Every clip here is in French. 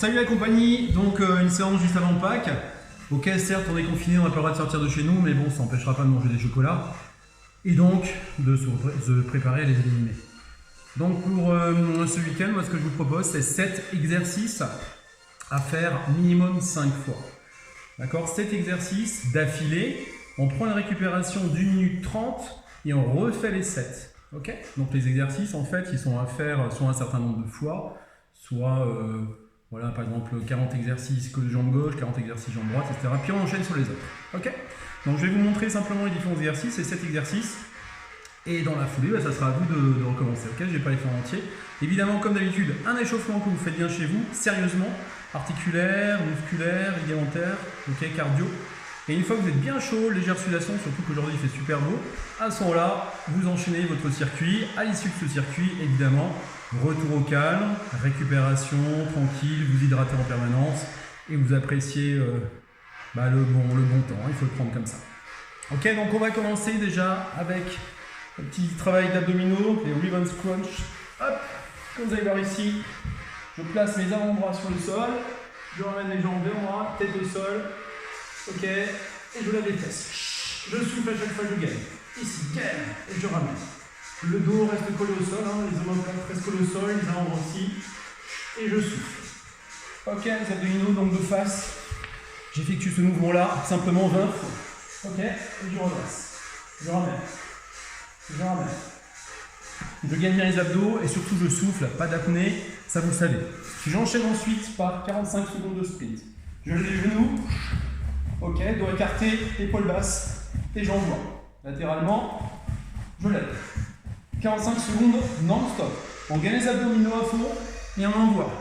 Salut la compagnie, donc une séance juste avant Pâques. Ok, certes on est confiné, on n'a pas le droit de sortir de chez nous, mais bon, ça n'empêchera pas de manger des chocolats. Et donc de se préparer à les éliminer. Donc pour ce week-end, moi ce que je vous propose, c'est 7 exercices à faire minimum 5 fois. D'accord, 7 exercices d'affilée. On prend une récupération d'1 minute 30 et on refait les 7. Ok, donc les exercices en fait, ils sont à faire soit un certain nombre de fois, soit voilà, par exemple 40 exercices que de jambe gauche, 40 exercices jambe droite, etc. Puis on enchaîne sur les autres. Ok, donc je vais vous montrer simplement les différents exercices, ces 7 exercices. Et dans la foulée, ça sera à vous de recommencer. Ok, je ne vais pas les faire en entier. Évidemment, comme d'habitude, un échauffement que vous faites bien chez vous, sérieusement, articulaire, musculaire, ligamentaire, ok, cardio. Et une fois que vous êtes bien chaud, légère sudation, surtout qu'aujourd'hui il fait super beau, à ce moment-là, vous enchaînez votre circuit. À l'issue de ce circuit, évidemment, retour au calme, récupération, tranquille, vous hydratez en permanence et vous appréciez le bon temps. Il faut le prendre comme ça. Ok, donc on va commencer déjà avec un petit travail d'abdominaux, les revenge crunch. Hop, comme vous allez voir ici, je place mes avant-bras sur le sol, je ramène les jambes vers moi, tête au sol. Ok, et je lève les fesses. Je souffle à chaque fois que je gagne. Ici, gagne, et je ramène. Le dos reste collé au sol, les omoplates restent collés au sol, les avant-bras aussi. Et je souffle. Ok, les abdominaux donc de face. J'effectue ce mouvement-là simplement 20 fois. Ok, et je redresse. Je ramène. Je ramène. Je gagne bien les abdos et surtout je souffle, pas d'apnée, ça vous le savez. J'enchaîne ensuite par 45 secondes de sprint. Je lève les genoux. Ok, dos écarté, épaules basses et j'envoie. Latéralement, je lève. 45 secondes non-stop. On gagne les abdominaux à fond et on envoie.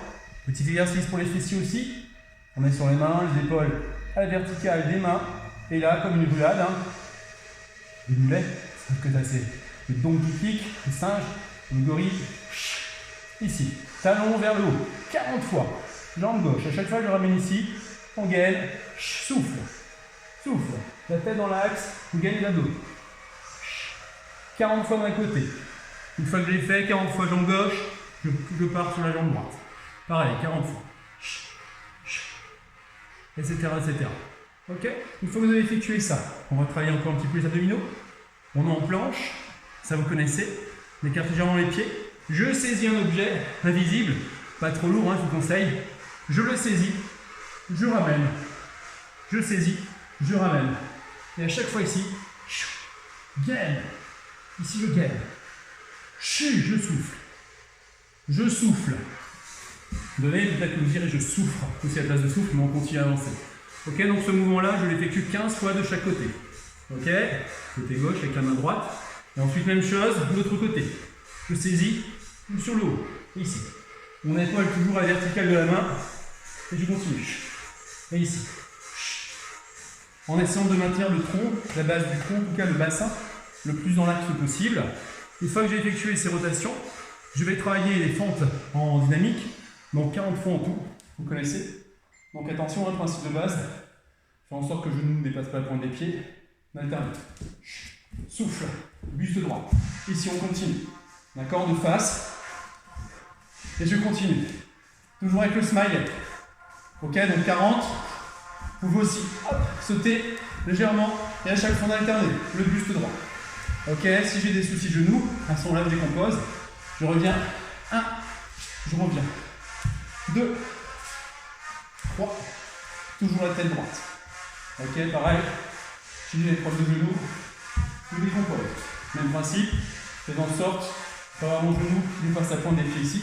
Petit exercice pour les fessiers aussi. On met sur les mains, les épaules à la verticale des mains. Et là, comme une roulade, le mulet, sauf que là c'est le donkey kick, le singe, le gorille. Ici, talon vers le haut, 40 fois. Jambe gauche, à chaque fois je ramène ici. On gagne, souffle, souffle, la tête dans l'axe, vous gagnez l'abdos. 40 fois d'un côté. Une fois que j'ai fait, 40 fois jambe gauche, je pars sur la jambe droite. Pareil, 40 fois. Etc. etc. Ok. Une fois que vous avez effectué ça, on va travailler encore un petit peu les abdominaux. On est en planche, ça vous connaissez. Écartez légèrement les pieds. Je saisis un objet invisible, pas trop lourd, je vous conseille. Je le saisis. Je ramène, je saisis, je ramène. Et à chaque fois ici, gaine. Ici je gaine. Je souffle. Je souffle. Donnez d'applaudir et je souffre. Aussi à la place de souffle, mais on continue à avancer. Ok, donc ce mouvement-là, je l'effectue 15 fois de chaque côté. Ok, côté gauche avec la main droite. Et ensuite, même chose, de l'autre côté. Je saisis sur le haut, ici. Mon épaule toujours à la verticale de la main. Et je continue. Et ici. En essayant de maintenir le tronc, la base du tronc, en tout cas le bassin, le plus dans l'axe possible. Une fois que j'ai effectué ces rotations, je vais travailler les fentes en dynamique, donc 40 fois en tout, vous connaissez. Donc attention, un principe de base, faire en sorte que le genou ne dépasse pas la pointe des pieds, on alterne. Souffle, buste droit. Ici on continue, d'accord, de face, et je continue. Toujours avec le smile. Ok, donc 40, vous pouvez aussi sauter légèrement et à chaque fois on alterne le buste droit. Ok, si j'ai des soucis de genoux, à ce moment-là je décompose. Je reviens, 1, je reviens, 2, 3, toujours la tête droite. Ok, pareil, si j'ai des problèmes de genoux, je décompose. Même principe, faites en sorte d'avoir mon genou qui dépasse la pointe des pieds ici.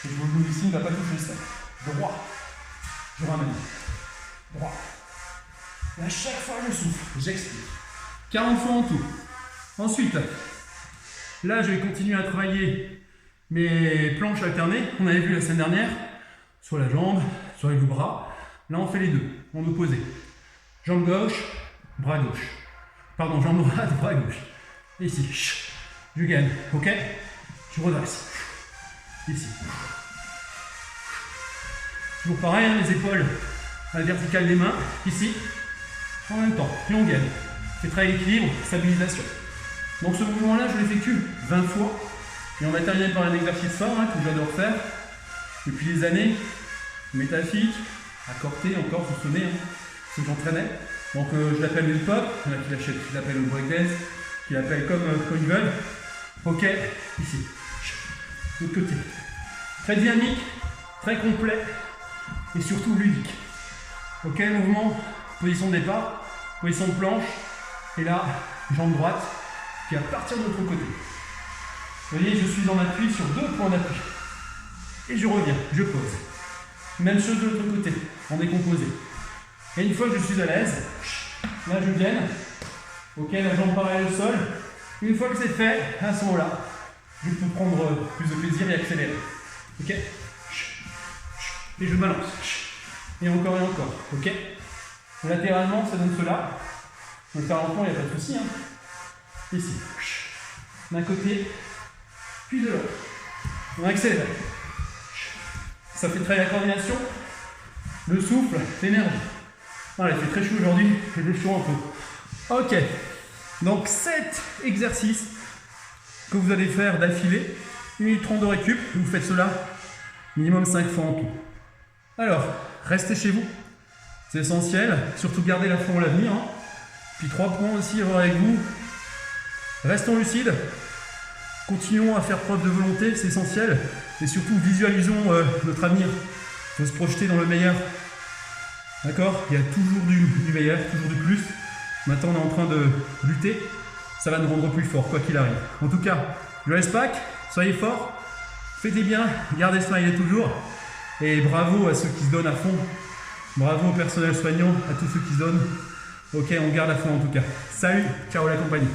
Et je vous le ici, il ne va pas toucher le sol. Droit. Je ramène. Droit. Et à chaque fois, je souffle. J'explique. 40 fois en tout. Ensuite, là, je vais continuer à travailler mes planches alternées qu'on avait vu la semaine dernière. Sur la jambe, sur les deux bras. Là, on fait les deux, en opposé. Jambe gauche, bras gauche. Pardon, jambe droite, bras gauche. Et ici, je gagne. Ok? Je redresse. Ici. Toujours pareil, les épaules à la verticale des mains, ici, en même temps, et on gagne. C'est travail d'équilibre, stabilisation. Donc ce mouvement-là, je l'effectue 20 fois, et on va terminer par un exercice fort que j'adore faire depuis des années, métaphysique, à corter encore, vous vous souvenez, hein, ce que j'entraînais. Donc je l'appelle le hip-hop, il y en a qui l'appellent le breakdance, qui l'appellent comme ils veulent. Ok, ici. De l'autre côté. Très dynamique, très complet et surtout ludique. Ok, mouvement, position de départ, position de planche, et là, jambe droite, qui va partir de l'autre côté. Vous voyez, je suis en appui sur 2 points d'appui. Et je reviens, je pose. Même chose de l'autre côté, en décomposé. Et une fois que je suis à l'aise, là je viens, ok, la jambe parallèle au sol. Une fois que c'est fait, à ce moment-là, je peux prendre plus de plaisir et accélérer. Ok, et je balance. Et encore, ok. Latéralement, ça donne cela. Je vais le faire lentement, il n'y a pas de souci. Hein. Ici, d'un côté, puis de l'autre. On accélère. Ça fait travailler la coordination, le souffle, l'énergie. Voilà, il fait très chaud aujourd'hui, j'ai le chaud un peu. Ok, donc 7 exercices que vous allez faire d'affilée, 1 minute 30 de récup, vous faites cela minimum 5 fois en tout. Alors, restez chez vous, c'est essentiel, surtout gardez la foi en l'avenir. Hein. Puis 3 points aussi à voir avec vous, restons lucides, continuons à faire preuve de volonté, c'est essentiel, et surtout visualisons notre avenir, il faut se projeter dans le meilleur. D'accord? Il y a toujours du meilleur, toujours du plus. Maintenant, on est en train de lutter. Ça va nous rendre plus forts, quoi qu'il arrive. En tout cas, je vous laisse pas. Soyez forts. Faites bien. Gardez smiley toujours. Et bravo à ceux qui se donnent à fond. Bravo au personnel soignant, à tous ceux qui se donnent. Ok, on garde à fond en tout cas. Salut, ciao la compagnie.